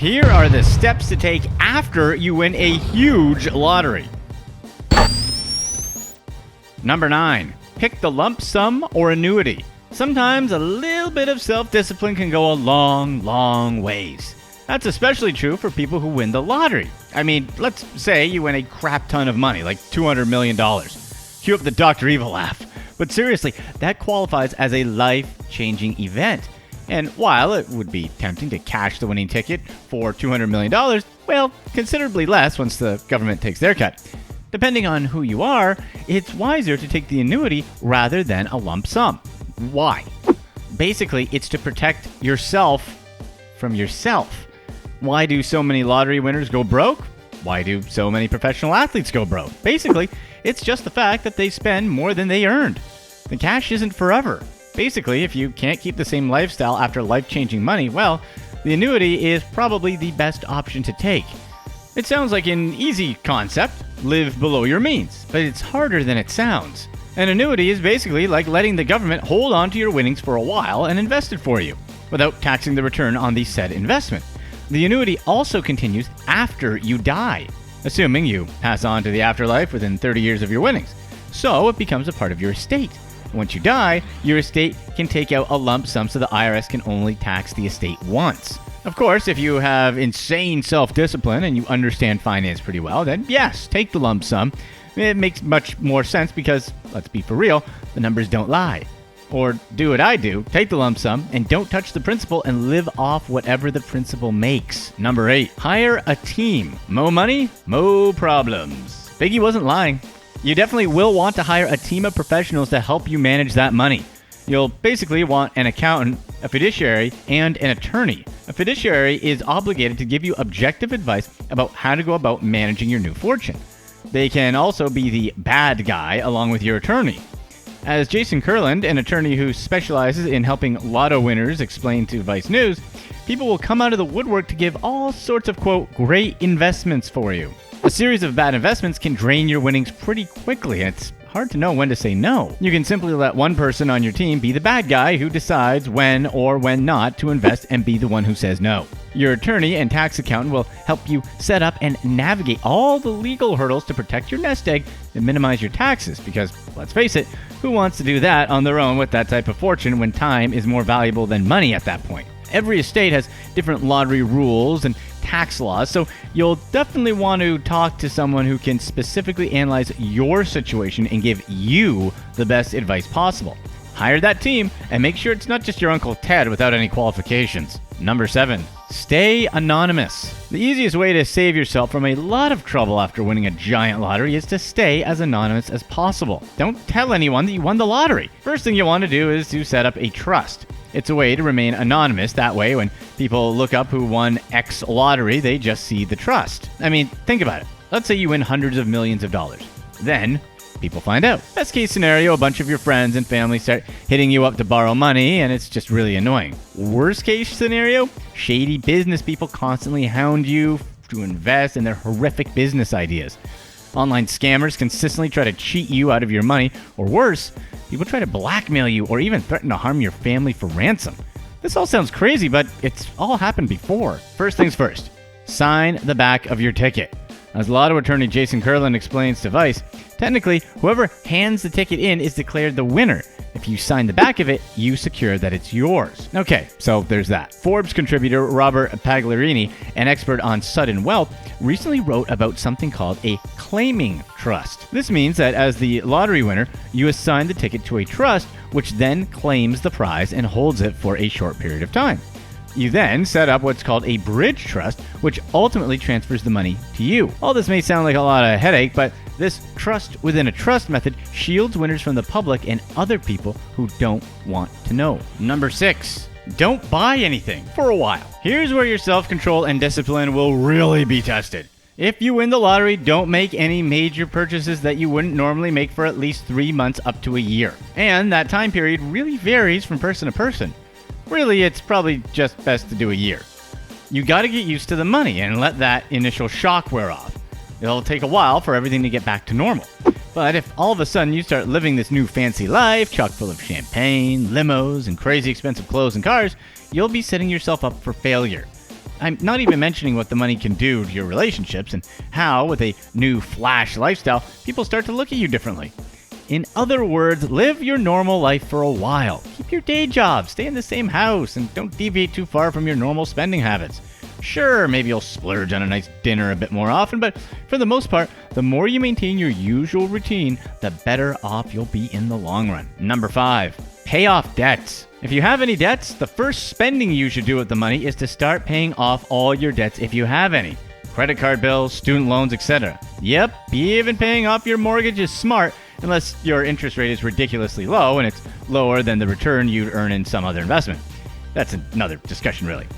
Here are the steps to take after you win a huge lottery. Number 9. Pick the lump sum or annuity. Sometimes a little bit of self-discipline can go a long ways. That's especially true for people who win the lottery. I mean, let's say you win a crap ton of money, like $200 million. Cue up the Dr. Evil laugh. But seriously, that qualifies as a life-changing event. And while it would be tempting to cash the winning ticket for $200 million, well, considerably less once the government takes their cut. Depending on who you are, it's wiser to take the annuity rather than a lump sum. Why? Basically, it's to protect yourself from yourself. Why do so many lottery winners go broke? Why do so many professional athletes go broke? Basically, it's just the fact that they spend more than they earned. The cash isn't forever. Basically, if you can't keep the same lifestyle after life-changing money, well, the annuity is probably the best option to take. It sounds like an easy concept, live below your means, but it's harder than it sounds. An annuity is basically like letting the government hold on to your winnings for a while and invest it for you, without taxing the return on the said investment. The annuity also continues after you die, assuming you pass on to the afterlife within 30 years of your winnings. So it becomes a part of your estate. Once you die, your estate can take out a lump sum so the IRS can only tax the estate once. Of course, if you have insane self-discipline and you understand finance pretty well, then yes, take the lump sum. It makes much more sense because, let's be for real, the numbers don't lie. Or do what I do, take the lump sum and don't touch the principal and live off whatever the principal makes. Number 8, hire a team. Mo money, mo problems. Biggie wasn't lying. You definitely will want to hire a team of professionals to help you manage that money. You'll basically want an accountant, a fiduciary, and an attorney. A fiduciary is obligated to give you objective advice about how to go about managing your new fortune. They can also be the bad guy along with your attorney. As Jason Kurland, an attorney who specializes in helping lotto winners explain to Vice News, people will come out of the woodwork to give all sorts of, quote, great investments for you. A series of bad investments can drain your winnings pretty quickly, and it's hard to know when to say no. You can simply let one person on your team be the bad guy who decides when or when not to invest and be the one who says no. Your attorney and tax accountant will help you set up and navigate all the legal hurdles to protect your nest egg and minimize your taxes because, let's face it, who wants to do that on their own with that type of fortune when time is more valuable than money at that point? Every estate has different lottery rules and tax laws, so you'll definitely want to talk to someone who can specifically analyze your situation and give you the best advice possible. Hire that team and make sure it's not just your Uncle Ted without any qualifications. Number 7, stay anonymous. The easiest way to save yourself from a lot of trouble after winning a giant lottery is to stay as anonymous as possible. Don't tell anyone that you won the lottery. First thing you want to do is to set up a trust. It's a way to remain anonymous. That way, when people look up who won X lottery, they just see the trust. I mean, think about it. Let's say you win hundreds of millions of dollars. Then, people find out. Best case scenario, a bunch of your friends and family start hitting you up to borrow money, and it's just really annoying. Worst case scenario, shady business people constantly hound you to invest in their horrific business ideas. Online scammers consistently try to cheat you out of your money, or worse, people try to blackmail you or even threaten to harm your family for ransom. This all sounds crazy, but it's all happened before. First things first, sign the back of your ticket. As lotto attorney Jason Kurland explains to Vice, technically, whoever hands the ticket in is declared the winner. If you sign the back of it, you secure that it's yours. Okay, so there's that. Forbes contributor Robert Paglierini, an expert on sudden wealth, recently wrote about something called a claiming trust. This means that as the lottery winner, you assign the ticket to a trust, which then claims the prize and holds it for a short period of time. You then set up what's called a bridge trust, which ultimately transfers the money to you. All this may sound like a lot of headache, but this trust within a trust method shields winners from the public and other people who don't want to know. Number 6, don't buy anything for a while. Here's where your self-control and discipline will really be tested. If you win the lottery, don't make any major purchases that you wouldn't normally make for at least 3 months up to a year. And that time period really varies from person to person. Really, it's probably just best to do a year. You gotta get used to the money and let that initial shock wear off. It'll take a while for everything to get back to normal. But if all of a sudden you start living this new fancy life, chock full of champagne, limos, and crazy expensive clothes and cars, you'll be setting yourself up for failure. I'm not even mentioning what the money can do to your relationships and how, with a new flash lifestyle, people start to look at you differently. In other words, live your normal life for a while. Keep your day job, stay in the same house, and don't deviate too far from your normal spending habits. Sure, maybe you'll splurge on a nice dinner a bit more often, but for the most part, the more you maintain your usual routine, the better off you'll be in the long run. Number 5, pay off debts. If you have any debts, the first spending you should do with the money is to start paying off all your debts if you have any. Credit card bills, student loans, etc. Yep, even paying off your mortgage is smart, unless your interest rate is ridiculously low and it's lower than the return you'd earn in some other investment. That's another discussion, really.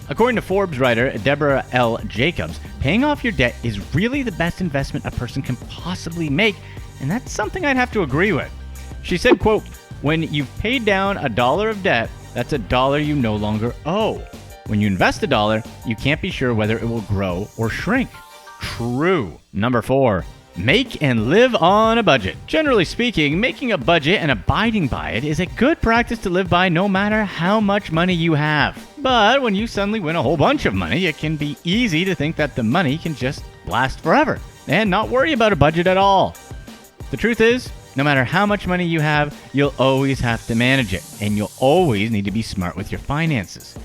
According to Forbes writer Deborah L. Jacobs, paying off your debt is really the best investment a person can possibly make, and that's something I'd have to agree with. She said, quote, "When you've paid down $1 of debt, that's $1 you no longer owe. When you invest $1, you can't be sure whether it will grow or shrink." True. Number 4, make and live on a budget. Generally speaking, making a budget and abiding by it is a good practice to live by no matter how much money you have. But when you suddenly win a whole bunch of money, it can be easy to think that the money can just last forever and not worry about a budget at all. The truth is, no matter how much money you have, you'll always have to manage it, and you'll always need to be smart with your finances.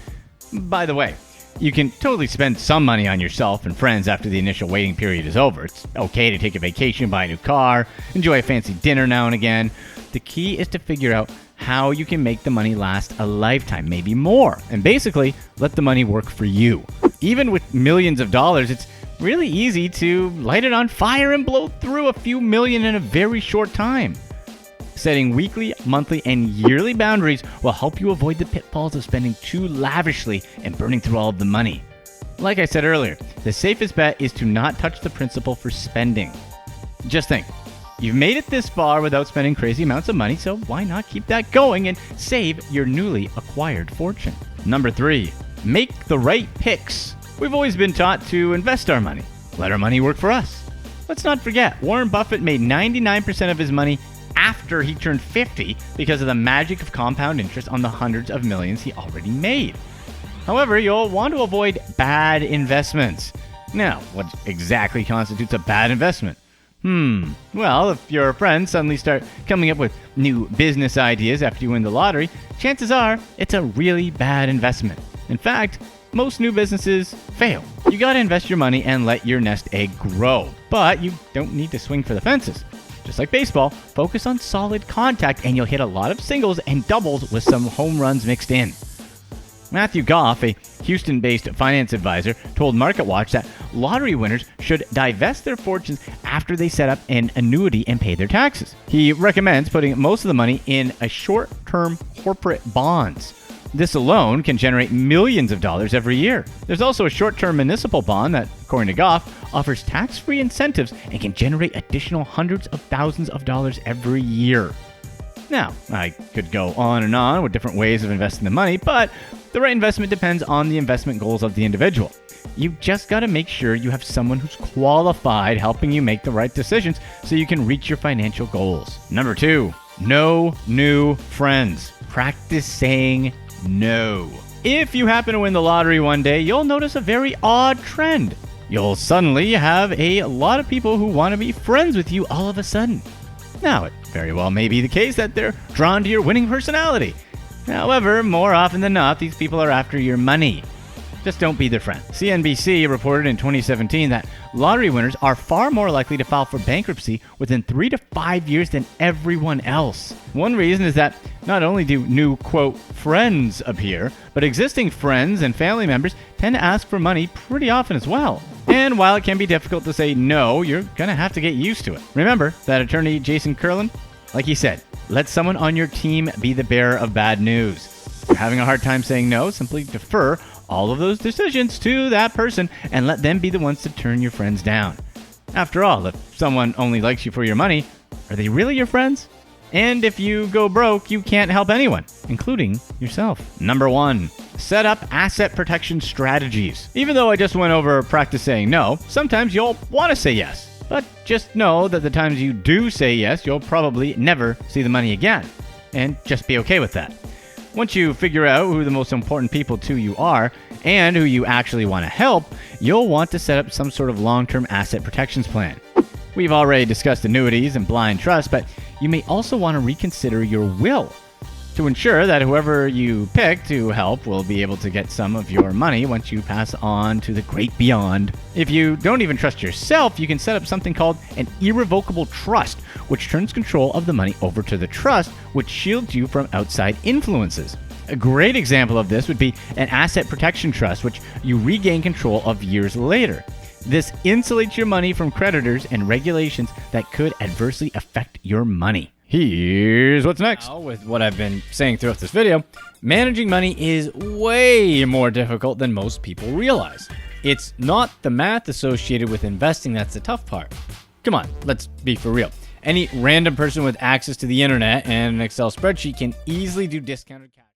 By the way, you can totally spend some money on yourself and friends after the initial waiting period is over. It's okay to take a vacation, buy a new car, enjoy a fancy dinner now and again. The key is to figure out how you can make the money last a lifetime, maybe more, and basically let the money work for you. Even with millions of dollars, it's really easy to light it on fire and blow through a few million in a very short time. Setting weekly, monthly, and yearly boundaries will help you avoid the pitfalls of spending too lavishly and burning through all of the money. Like I said earlier, the safest bet is to not touch the principle for spending. Just think, you've made it this far without spending crazy amounts of money, so why not keep that going and save your newly acquired fortune? Number 3, make the right picks. We've always been taught to invest our money, let our money work for us. Let's not forget, Warren Buffett made 99% of his money after he turned 50 because of the magic of compound interest on the hundreds of millions he already made. However, you'll want to avoid bad investments. Now, what exactly constitutes a bad investment? Well, if your friends suddenly start coming up with new business ideas after you win the lottery, chances are it's a really bad investment. In fact, most new businesses fail. You gotta invest your money and let your nest egg grow. But you don't need to swing for the fences. Just like baseball, focus on solid contact and you'll hit a lot of singles and doubles with some home runs mixed in. Matthew Goff, a Houston-based finance advisor, told MarketWatch that lottery winners should divest their fortunes after they set up an annuity and pay their taxes. He recommends putting most of the money in a short-term corporate bonds. This alone can generate millions of dollars every year. There's also a short-term municipal bond that, according to Goff, offers tax-free incentives and can generate additional hundreds of thousands of dollars every year. Now, I could go on and on with different ways of investing the money, but the right investment depends on the investment goals of the individual. You just got to make sure you have someone who's qualified helping you make the right decisions so you can reach your financial goals. Number 2, no new friends. Practice saying no. If you happen to win the lottery one day, you'll notice a very odd trend. You'll suddenly have a lot of people who want to be friends with you all of a sudden. Now, it very well may be the case that they're drawn to your winning personality. However, more often than not, these people are after your money. Just don't be their friend. CNBC reported in 2017 that lottery winners are far more likely to file for bankruptcy within 3 to 5 years than everyone else. One reason is that not only do new, quote, friends appear, but existing friends and family members tend to ask for money pretty often as well. And while it can be difficult to say no, you're going to have to get used to it. Remember that attorney Jason Curlin? Like he said, let someone on your team be the bearer of bad news. If you're having a hard time saying no, simply defer all of those decisions to that person and let them be the ones to turn your friends down. After all, if someone only likes you for your money, are they really your friends? And if you go broke, you can't help anyone, including yourself. Number 1, set up asset protection strategies. Even though I just went over practice saying no, sometimes you'll want to say yes. But just know that the times you do say yes, you'll probably never see the money again. And just be okay with that. Once you figure out who the most important people to you are, and who you actually want to help, you'll want to set up some sort of long-term asset protections plan. We've already discussed annuities and blind trust, but you may also want to reconsider your will to ensure that whoever you pick to help will be able to get some of your money once you pass on to the great beyond. If you don't even trust yourself, you can set up something called an irrevocable trust, which turns control of the money over to the trust, which shields you from outside influences. A great example of this would be an asset protection trust, which you regain control of years later. This insulates your money from creditors and regulations that could adversely affect your money. Here's what's next. Now, with what I've been saying throughout this video, managing money is way more difficult than most people realize. It's not the math associated with investing that's the tough part. Come on, let's be for real. Any random person with access to the internet and an Excel spreadsheet can easily do discounted cash.